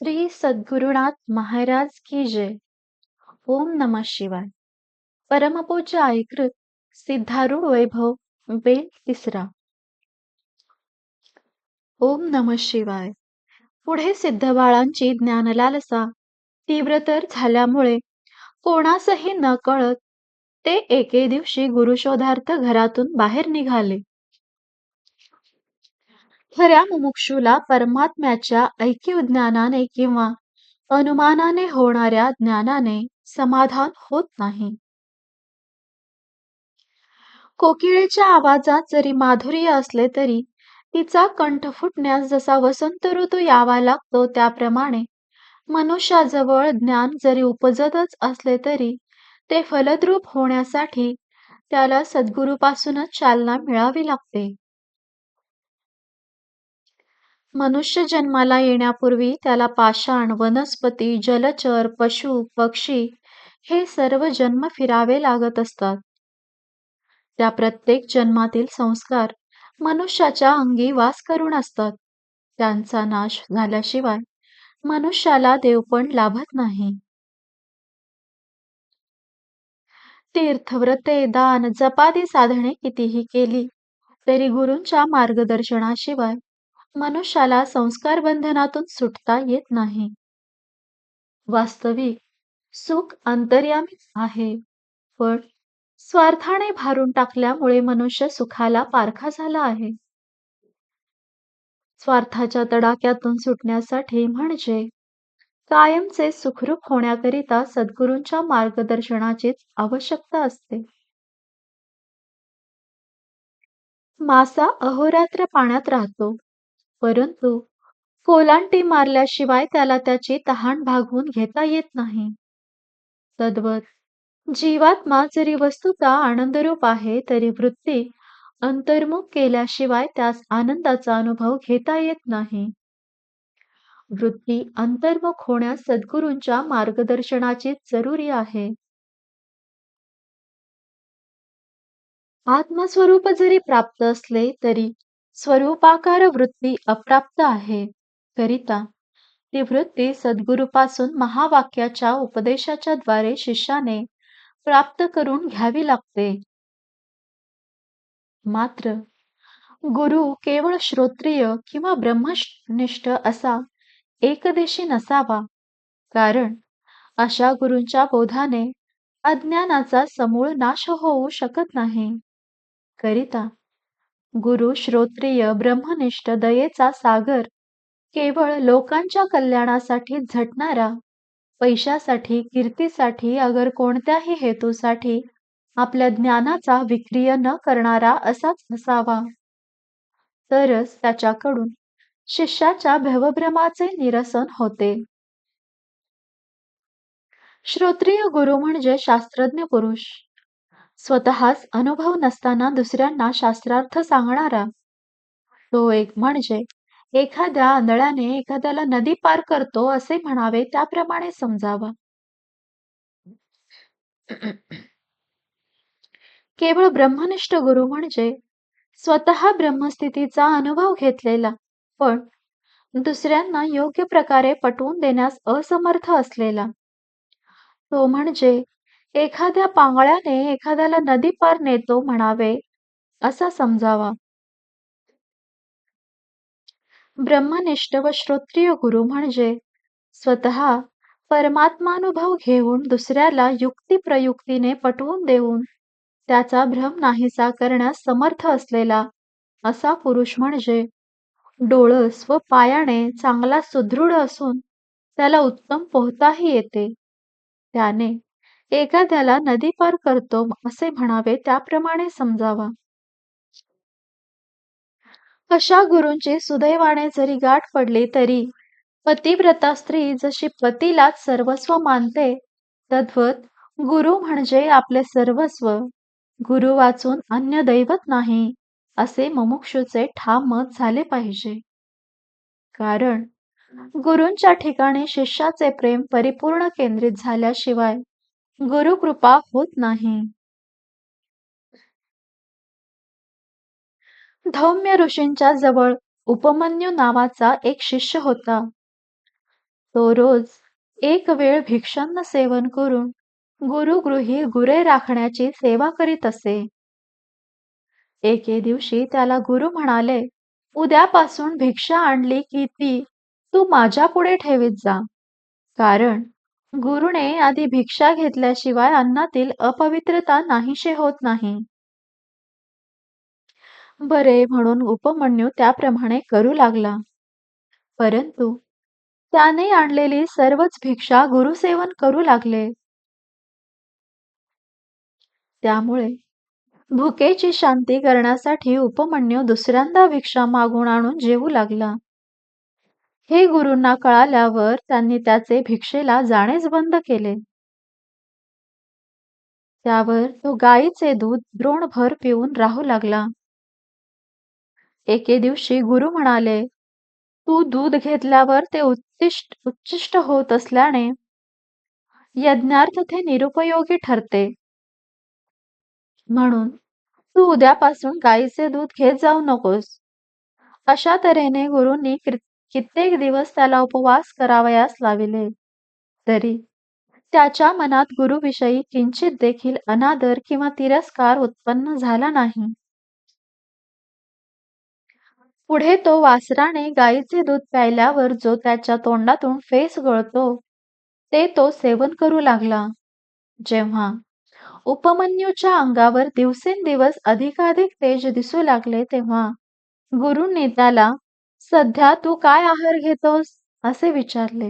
श्री सद्गुरुनाथ महाराज की जय. ओम नमः शिवाय. परमपूज्य ऐकृत सिद्धारूढ वैभव बेल तिसरा. ओम नमः शिवाय. पुढे सिद्धबाळांची ज्ञानलालसा तीव्रतर झाल्यामुळे कोणासही न कळत ते एके दिवशी गुरुशोधार्थ घरातून बाहेर निघाले. खऱ्या मुमुक्षूला परमात्म्याच्या ऐकीव ज्ञानाने किंवा अनुमानाने होणाऱ्या ज्ञानाने समाधान होत नाही. कोकिळेच्या आवाजात जरी माधुर्य असले तरी तिचा कंठ फुटण्यास जसा वसंत ऋतू यावा लागतो त्याप्रमाणे मनुष्याजवळ ज्ञान जरी उपजतच असले तरी ते फलद्रूप होण्यासाठी त्याला सद्गुरूपासूनच चालना मिळावी लागते. मनुष्य जन्माला येण्यापूर्वी त्याला पाषाण, वनस्पती, जलचर, पशु, पक्षी हे सर्व जन्म फिरावे लागत असतात. त्या प्रत्येक जन्मातील संस्कार मनुष्याच्या अंगी वास करून असतात. त्यांचा नाश झाल्याशिवाय मनुष्याला देवपण लाभत नाही. तीर्थ, व्रते, दान, जपादी साधने कितीही केली तरी गुरूंच्या मार्गदर्शनाशिवाय मनुष्याला संस्कार बंधनातून सुटता येत नाही. वास्तविक सुख अंतर्यामीच आहे, पण स्वार्थाने भारून टाकल्यामुळे मनुष्य सुखाला पारखा झाला आहे. स्वार्थाच्या तडाख्यातून सुटण्यासाठी म्हणजे कायमचे सुखरूप होण्याकरिता सद्गुरूंच्या मार्गदर्शनाचीच आवश्यकता असते. मासा अहोरात्र पाण्यात राहतो, परंतु कोलांटी मारल्याशिवाय त्याला त्याची तहान भागवून घेता येत नाही. तद्वत जीवात्मा जरी वस्तुतः आनंदरूप आहे तरी वृत्ती अंतर्मुख केल्याशिवाय त्यास आनंदाचा अनुभव घेता येत नाही. वृत्ती अंतर्मुख होण्यास सद्गुरूंच्या मार्गदर्शनाची जरुरी आहे. आत्मस्वरूप जरी प्राप्त असले तरी स्वरूपाकार वृत्ती अप्राप्त आहे. करिता ती वृत्ती सद्गुरूपासून महावाक्याच्या उपदेशाच्या द्वारे शिष्याने प्राप्त करून घ्यावी लागते. मात्र गुरु केवळ श्रोत्रिय किंवा ब्रह्मनिष्ठ असा एकदेशी नसावा, कारण अशा गुरूंच्या बोधाने अज्ञानाचा समूळ नाश होऊ शकत नाही. करिता गुरु श्रोत्रिय, ब्रह्मनिष्ठ, दयेचा सागर, केवळ लोकांच्या कल्याणासाठी झटणारा, पैशासाठी, कीर्तीसाठी, अगर कोणत्याही हेतूसाठी आपल्या ज्ञानाचा विक्रिय न करणारा असाच असावा. तरच त्याच्याकडून शिष्याच्या भवभ्रमाचे निरसन होते. श्रोत्रिय गुरु म्हणजे शास्त्रज्ञ पुरुष, स्वतःच अनुभव नसताना दुसऱ्यांना शास्त्रार्थ सांगणारा. तो एक म्हणजे एखाद्या आंधळ्याने एखाद्याला नदी पार करतो असे म्हणावे त्याप्रमाणे समजावा. केवळ ब्रह्मनिष्ठ गुरु म्हणजे स्वतः ब्रह्मस्थितीचा अनुभव घेतलेला पण दुसऱ्यांना योग्य प्रकारे पटवून देण्यास असमर्थ असलेला. तो म्हणजे एखाद्या पांगळ्याने एखाद्याला नदी पार नेतो म्हणावे असा समजावा. ब्रह्मनिष्ठ व श्रोत्रिय गुरु म्हणजे स्वतः परमात्मानुभव घेऊन दुसऱ्याला युक्तिप्रयुक्तीने पटवून देऊन त्याचा भ्रम नाहीसा करण्यास समर्थ असलेला असा पुरुष म्हणजे डोळस व पायाने चांगला सुदृढ असून त्याला उत्तम पोहताही येते. त्याने एखाद्याला नदी पार करतो असे म्हणावे त्याप्रमाणे समजावा. अशा गुरूंची सुदैवाने जरी गाठ पडली तरी पतिव्रता स्त्री जशी पतीलाच सर्वस्व मानते तद्वत गुरु म्हणजे आपले सर्वस्व, गुरु वाचून अन्य दैवत नाही असे मुमुक्षूचे ठाम मत झाले पाहिजे. कारण गुरूंच्या ठिकाणी शिष्याचे प्रेम परिपूर्ण केंद्रित झाल्याशिवाय गुरुकृपा होत नाही. धौम्य ऋषींच्या जवळ उपमन्यू नावाचा एक शिष्य होता. तो रोज एक वेळ भिक्षान्न सेवन करून गुरुगृही गुरे राखण्याची सेवा करीत असे. एके दिवशी त्याला गुरु म्हणाले, उद्यापासून भिक्षा आणली की ती तू माझ्या पुढे ठेवीत जा. कारण गुरुने आधी भिक्षा घेतल्याशिवाय अन्नातील अपवित्रता नाहीशी होत नाही. बरे म्हणून उपमन्यू त्याप्रमाणे करू लागला. परंतु त्याने आणलेली सर्वच भिक्षा गुरुसेवन करू लागले. त्यामुळे भुकेची शांती करण्यासाठी उपमन्यू दुसऱ्यांदा भिक्षा मागून आणून जेवू लागला. हे गुरूंना कळाल्यावर त्यांनी त्याचे भिक्षेला जाणेच बंद केले. त्यावर तो गायीचे दूध द्रोणभर पिऊन राहू लागला. एके दिवशी गुरु म्हणाले, तू दूध घेतल्यावर ते उच्चिष्ट होत असल्याने यज्ञार्थ ते निरुपयोगी ठरते. म्हणून तू उद्यापासून गायीचे दूध घेत जाऊ नकोस. अशा तऱ्हेने गुरूंनी कित्येक दिवस त्याला उपवास करावयास लाविले. तरी त्याच्या मनात गुरुविषयी किंचित देखील अनादर किंवा तिरस्कार उत्पन्न झाला नाही. पुढे तो वासराने गायीचे दूध प्यायल्यावर जो त्याच्या तोंडातून फेस गळतो ते तो सेवन करू लागला. जेव्हा उपमन्यूच्या अंगावर दिवसेंदिवस अधिकाधिक तेज दिसू लागले तेव्हा गुरूंनी त्याला, सध्या तू काय आहार घेतोस असे विचारले.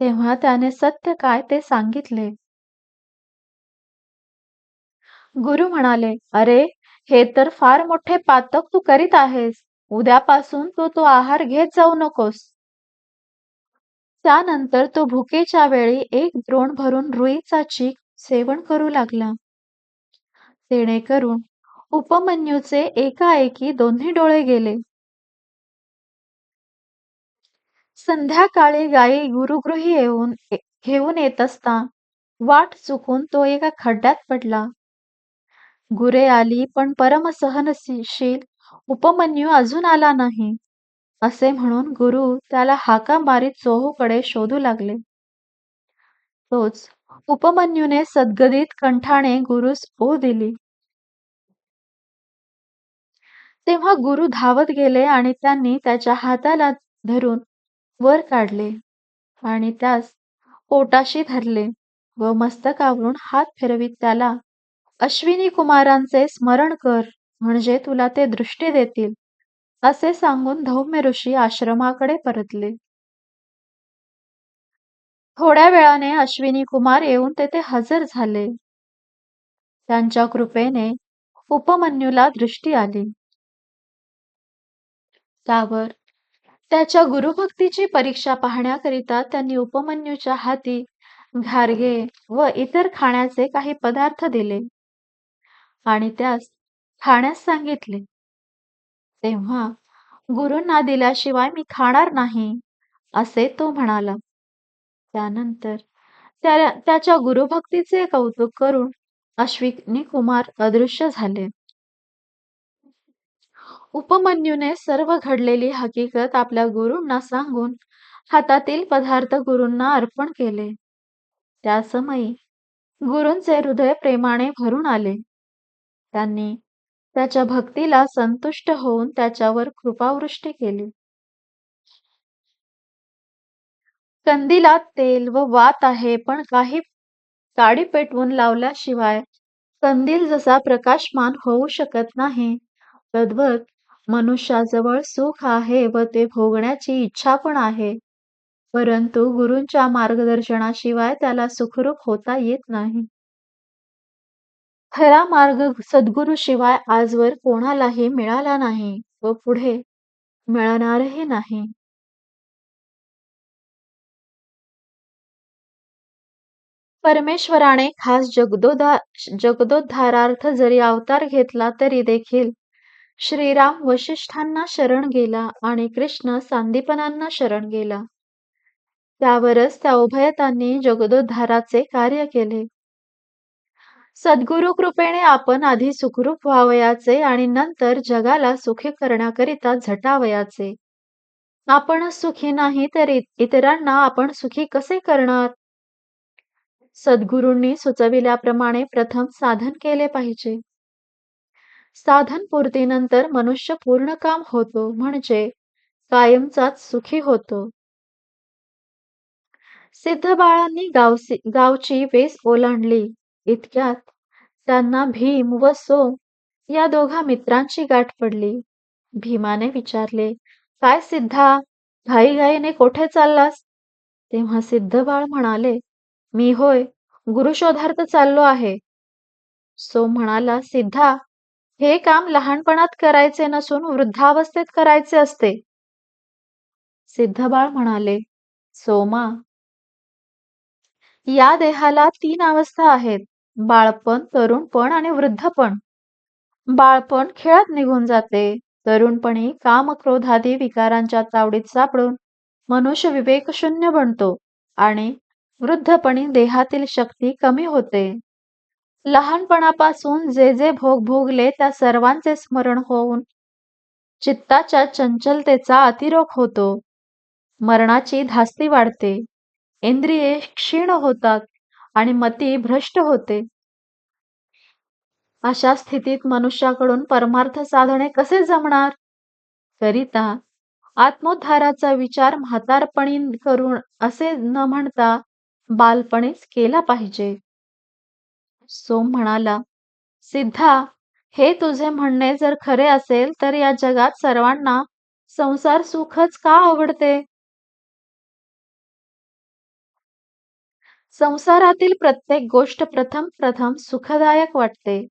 तेव्हा त्याने सत्य काय ते सांगितले. गुरु म्हणाले, अरे हे तर फार मोठे पातक तू करीत आहेस. उद्यापासून तू तो आहार घेत जाऊ नकोस. त्यानंतर तो भुकेच्या वेळी एक द्रोण भरून रुईचा चीक सेवन करू लागला. जेणेकरून उपमन्यूचे एकाएकी दोन्ही डोळे गेले. संध्याकाळी गायी गुरुगृही घेऊन येत असता वाट चुकून तो एका खड्ड्यात पडला. गुरे आली पण परमसहनशील उपमन्यू अजून आला नाही असे म्हणून गुरु त्याला हाका मारीत चोहूकडे शोधू लागले. तोच उपमन्यूने सद्गदित कंठाने गुरुस ओ दिली. तेव्हा गुरु धावत गेले आणि त्यांनी त्याच्या हाताला धरून वर काढले आणि त्यास पोटाशी धरले व मस्तकावरून हात फिरवीत त्याला, अश्विनी कुमारांचे स्मरण कर म्हणजे तुला ते दृष्टी देतील असे सांगून धौम्य ऋषी आश्रमाकडे परतले. थोड्या वेळाने अश्विनी कुमार येऊन तेथे हजर झाले. त्यांच्या कृपेने उपमन्यूला दृष्टी आली. त्यावर त्याच्या गुरुभक्तीची परीक्षा पाहण्याकरिता त्यांनी उपमन्यूच्या हाती घारगे व इतर खाण्याचे काही पदार्थ दिले आणि त्यास खाण्यास सांगितले. तेव्हा गुरूंना दिल्याशिवाय मी खाणार नाही असे तो म्हणाला. त्यानंतर त्याच्या गुरुभक्तीचे कौतुक करून अश्विनी कुमार अदृश्य झाले. उपमन्यूने सर्व घडलेली हकीकत आपल्या गुरूंना सांगून हातातील पदार्थ गुरूंना अर्पण केले. त्या समयी गुरूंचे हृदय प्रेमाने भरून आले. त्यांनी त्याच्या भक्तीला संतुष्ट होऊन त्याच्यावर कृपावृष्टी केली. कंदिलात तेल व वात आहे पण काही काडी पेटवून लावल्याशिवाय कंदील जसा प्रकाशमान होऊ शकत नाही, तद्वत मनुष्याजवळ सुख आहे व ते भोगण्याची इच्छा पण आहे, परंतु गुरूंच्या मार्गदर्शनाशिवाय त्याला सुखरूप होता येत नाही. खरा मार्ग सद्गुरूशिवाय आजवर कोणालाही मिळाला नाही व पुढे मिळणारही नाही. परमेश्वराने खास जगदोद्धारार्थ जरी अवतार घेतला तरी देखील श्रीराम वसिष्ठांना शरण गेला आणि कृष्ण सांदीपनांना शरण गेला. त्यावरच त्या उभयतांनी जगदोद्धाराचे कार्य केले. सद्गुरु कृपेने आपण आधी सुखरूप व्हावयाचे आणि नंतर जगाला सुखी करण्याकरिता झटावयाचे. आपणच सुखी नाही तर इतरांना आपण सुखी कसे करणार? सद्गुरूंनी सुचविल्याप्रमाणे प्रथम साधन केले पाहिजे. साधन पूर्तीनंतर मनुष्य पूर्ण काम होतो म्हणजे कायमचाच सुखी होतो. सिद्ध बाळांनी गावची वेस ओलांडली. इतक्यात त्यांना भीम व सोम या दोघा मित्रांची गाठ पडली. भीमाने विचारले, काय सिद्धा, घाईघाईने कोठे चाललास? तेव्हा सिद्ध बाळ म्हणाले, मी होय, गुरुशोधार्थ चाललो आहे. सोम म्हणाला, सिद्धा, हे काम लहानपणात करायचे नसून वृद्धावस्थेत करायचे असते. सिद्ध बाळ म्हणाले, सोमा, या देहाला 3 अवस्था आहेत. बाळपण, तरुणपण आणि वृद्धपण. बाळपण खेळात निघून जाते. तरुणपणी काम, क्रोध आदी विकारांच्या तावडीत सापडून मनुष्य विवेकशून्य बनतो आणि वृद्धपणी देहातील शक्ती कमी होते. लहानपणापासून जे जे भोग भोगले त्या सर्वांचे स्मरण होऊन चित्ताच्या चंचलतेचा अतिरोध होतो. मरणाची धास्ती वाढते. इंद्रिये क्षीण होतात आणि मती भ्रष्ट होते. अशा स्थितीत मनुष्याकडून परमार्थ साधणे कसे जमणार? करिता आत्मोद्धाराचा विचार म्हातारपणी करून असे न म्हणता बालपणीच केला पाहिजे. सोम म्हणाला, सिद्धा, हे तुझे म्हणणे जर खरे असेल तर या जगात सर्वांना संसार सुखच का आवडते? संसारातील प्रत्येक गोष्ट प्रथम प्रथम सुखदायक वाटते.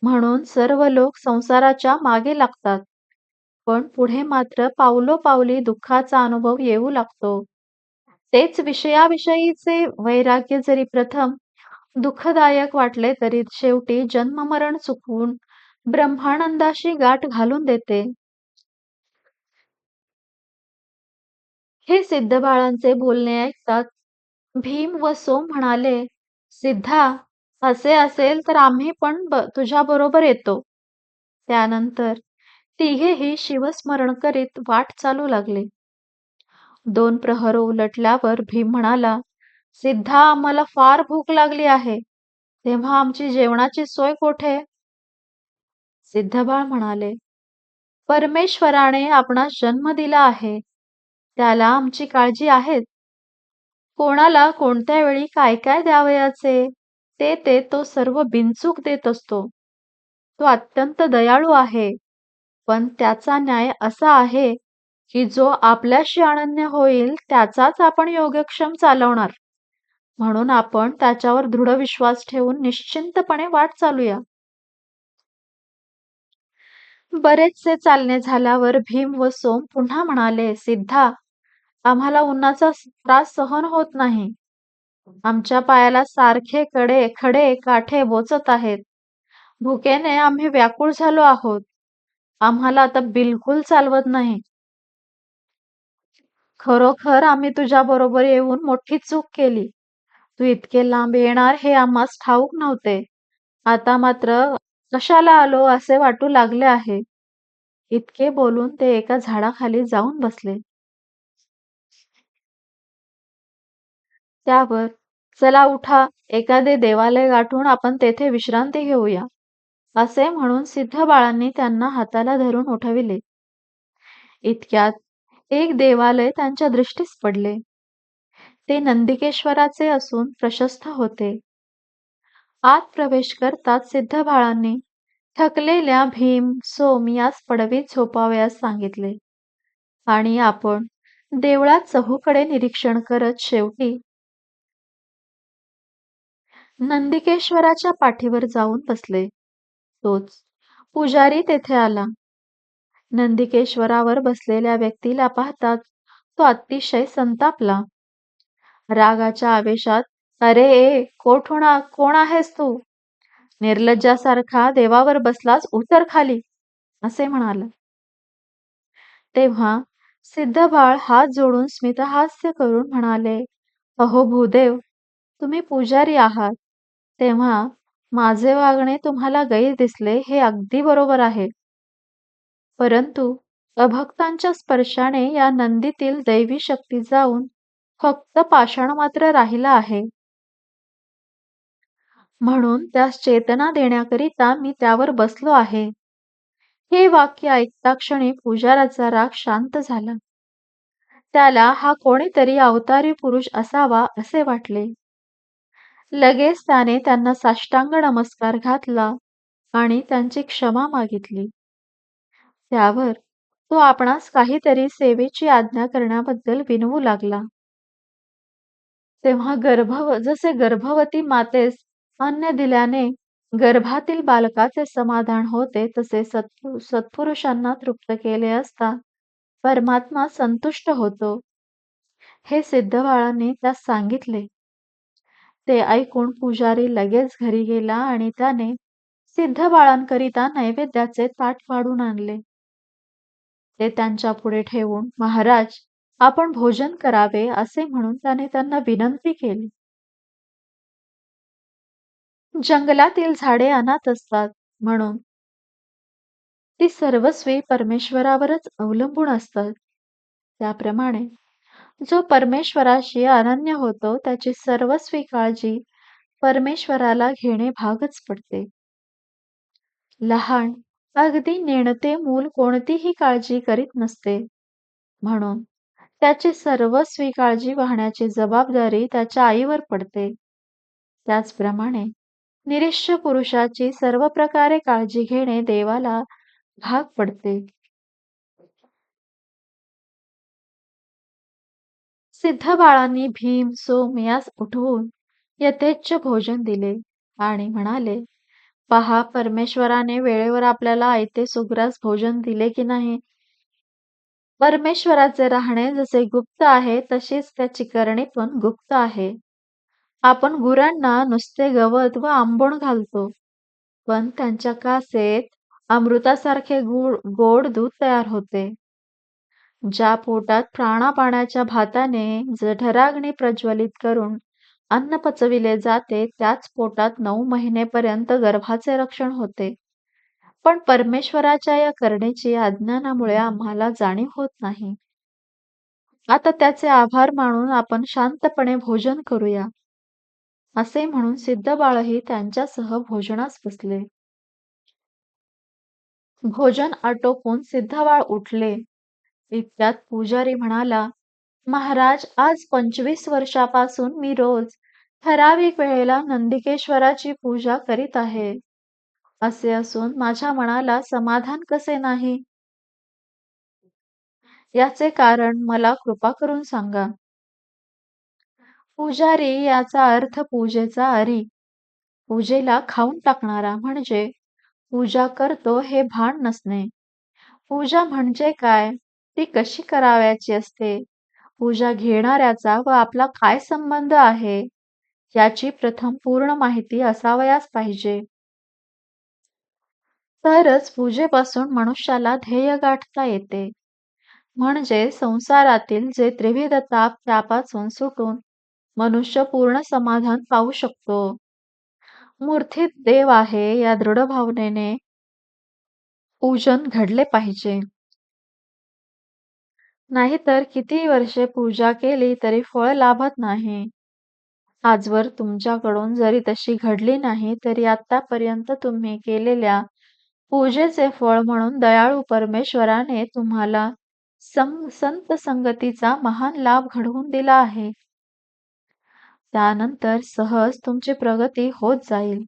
म्हणून सर्व लोक संसाराच्या मागे लागतात. पण पुढे मात्र पावलोपावली दुःखाचा अनुभव येऊ लागतो. तेच विषयाविषयीचे वैराग्य जरी प्रथम दुःखदायक वाटले तरी शेवटी जन्ममरण चुकवून ब्रह्मानंदाशी गाठ घालून देते. हे सिद्ध बाळांचे बोलणे ऐकतात भीम व सोम म्हणाले, सिद्धा, असे असेल तर आम्ही पण तुझ्या बरोबर येतो. त्यानंतर तिघेही शिवस्मरण करीत वाट चालू लागले. 2 प्रहर उलटल्यावर भीम म्हणाला, सिद्धा, आम्हाला फार भूक लागली आहे. तेव्हा आमची जेवणाची सोय कोठे? सिद्धबाळ म्हणाले, परमेश्वराने आपणास जन्म दिला आहे. त्याला आमची काळजी आहेच. कोणाला कोणत्या वेळी काय काय द्यावयाचे ते तो सर्व बिनचूक देत असतो. तो अत्यंत दयाळू आहे. पण त्याचा न्याय असा आहे की जो आपल्याशी अनन्य होईल त्याचाच आपण योगक्षेम चालवणार. म्हणून आपण त्याच्यावर दृढ विश्वास ठेवून निश्चिंतपणे वाट चालूया. बरेचसे चालणे झाल्यावर भीम व सोम पुन्हा म्हणाले, सिद्धा, आम्हाला उन्हाचा त्रास सहन होत नाही. आमच्या पायाला सारखे खडे काठे बोचत आहेत. भुकेने आम्ही व्याकुळ झालो आहोत. आम्हाला आता बिलकुल चालवत नाही. खरोखर आम्ही तुझ्या बरोबर येऊन मोठी चूक केली. तू इतके लांब येणार हे आम्हास ठाऊक नव्हते. आता मात्र कशाला आलो असे वाटू लागले आहे. इतके बोलून ते एका झाडाखाली जाऊन बसले. त्यावर चला उठा, एखादे देवालय गाठून आपण तेथे विश्रांती घेऊया, असे म्हणून सिद्ध बाळांनी त्यांना हाताला धरून उठविले. इतक्यात एक देवालय त्यांच्या दृष्टीस पडले. ते नंदिकेश्वराचे असून प्रशस्त होते. आत प्रवेश करताच सिद्ध बाळांनी थकलेल्या भीम, सोम यास पडवीत झोपावयास सांगितले आणि आपण देवळात चहूकडे निरीक्षण करत शेवटी नंदिकेश्वराच्या पाठीवर जाऊन बसले. तोच पुजारी तेथे आला. नंदिकेश्वरावर बसलेल्या व्यक्तीला पाहताच तो अतिशय संतापला. रागाच्या आवेशात, अरे कोण आहेस तू? निर्लज्जासारखा देवावर बसलास, उतर खाली, असे म्हणाला. तेव्हा सिद्धबाळ हात जोडून स्मितहास्य करून म्हणाले, अहो भूदेव, तुम्ही पुजारी आहात. तेव्हा माझे वागणे तुम्हाला गैर दिसले हे अगदी बरोबर आहे. परंतु अभक्तांच्या स्पर्शाने या नंदीतील दैवी शक्ती जाऊन फक्त पाषाण मात्र राहिला आहे. म्हणून त्यास चेतना देण्याकरिता मी त्यावर बसलो आहे. हे वाक्य ऐकता क्षणी पुजाराचा राग शांत झाला. त्याला हा कोणीतरी अवतारी पुरुष असावा असे वाटले. लगेच त्याने त्यांना साष्टांग नमस्कार घातला आणि त्यांची क्षमा मागितली. त्यावर तो आपणास काहीतरी सेवेची आज्ञा करण्याबद्दल विनवू लागला. तेव्हा जसे गर्भवती मातेस अन्न दिल्याने गर्भातील बालकाचे समाधान होते, तसे सत्पुरुषांना तृप्त केले असता परमात्मा संतुष्ट होतो, हे सिद्धबाळांनी त्यास सांगितले. ते ऐकून पुजारी लगेच घरी गेला आणि त्याने सिद्धबाळांकरिता नैवेद्याचे ताट वाढून आणले. ते त्यांच्या पुढे ठेवून, महाराज, आपण भोजन करावे असे म्हणून त्याने त्यांना विनंती केली. जंगलातील झाडे अनाथ असतात, म्हणून ती सर्वस्वी परमेश्वरावरच अवलंबून असतात. त्याप्रमाणे जो परमेश्वराशी अनन्य होतो, त्याची सर्वस्वी काळजी परमेश्वराला घेणे भागच पडते. लहान, अगदी नेणते मूल कोणतीही काळजी करीत नसते, म्हणून त्याची सर्वस्वी काळजी वाहण्याची जबाबदारी त्याच्या आईवर पडते. त्याचप्रमाणे निरीश्वर पुरुषाची सर्व प्रकारे काळजी घेणे देवाला भाग पडते. सिद्ध बाळांनी भीम सोम यास उठवून यथेच्छ भोजन दिले आणि म्हणाले, पहा, परमेश्वराने वेळेवर आपल्याला आयते सुग्रास भोजन दिले की नाही. परमेश्वराचे राहणे जसे गुप्त आहे, तशीच त्याची करणी पण गुप्त आहे. आपण गुरांना नुसते गवत व आंबोण घालतो, पण त्यांच्या कासेत अमृतासारखे गोड दूध तयार होते. ज्या पोटात प्राणापाण्याच्या भाताने जठराग्नी प्रज्वलित करून अन्न पचविले जाते, त्याच पोटात 9 महिनेपर्यंत गर्भाचे रक्षण होते. पण परमेश्वराच्या या करणेची अज्ञानामुळे आम्हाला जाणीव होत नाही. आता त्याचे आभार मानून आपण शांतपणे भोजन करूया, असे म्हणून सिद्धबाळही त्यांच्यासह भोजनास बसले. भोजन आटोपून सिद्धबाळ उठले. इतक्यात पुजारी म्हणाला, महाराज, आज 25 वर्षापासून मी रोज ठराविक वेळेला नंदिकेश्वराची पूजा करीत आहे. असे असून माझ्या मनाला समाधान कसे नाही? याचे कारण मला कृपा करून सांगा. पुजारी याचा अर्थ पूजेचा अरी, पूजेला खाऊन टाकणारा, म्हणजे पूजा करतो हे भान नसणे. पूजा म्हणजे काय, ती कशी करावयाची असते, पूजा घेणाऱ्याचा व आपला काय संबंध आहे, याची प्रथम पूर्ण माहिती असावयास पाहिजे. तरच पूजेपासून मनुष्याला ध्येय गाठता येते. म्हणजे संसारातील जे त्रिविध ताप त्यापासून सुटून मनुष्य पूर्ण समाधान पाहू शकतो. मूर्तीत देव आहे या दृढ भावनेने पूजन घडले पाहिजे. नाहीतर किती वर्षे पूजा केली तरी फळ लाभत नाही. आजवर तुमच्याकडून जरी तशी घडली नाही, तरी आतापर्यंत तुम्ही केलेल्या पूजेचे फळ म्हणून दयाळू परमेश्वराने तुम्हाला संत संगतीचा महान लाभ घडवून दिला आहे. त्यानंतर सहज तुमची प्रगती होत जाईल,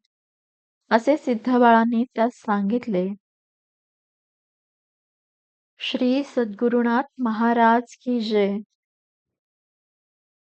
असे सिद्धबाळांनी त्यास सांगितले. श्री सद्गुरुनाथ महाराज की जय.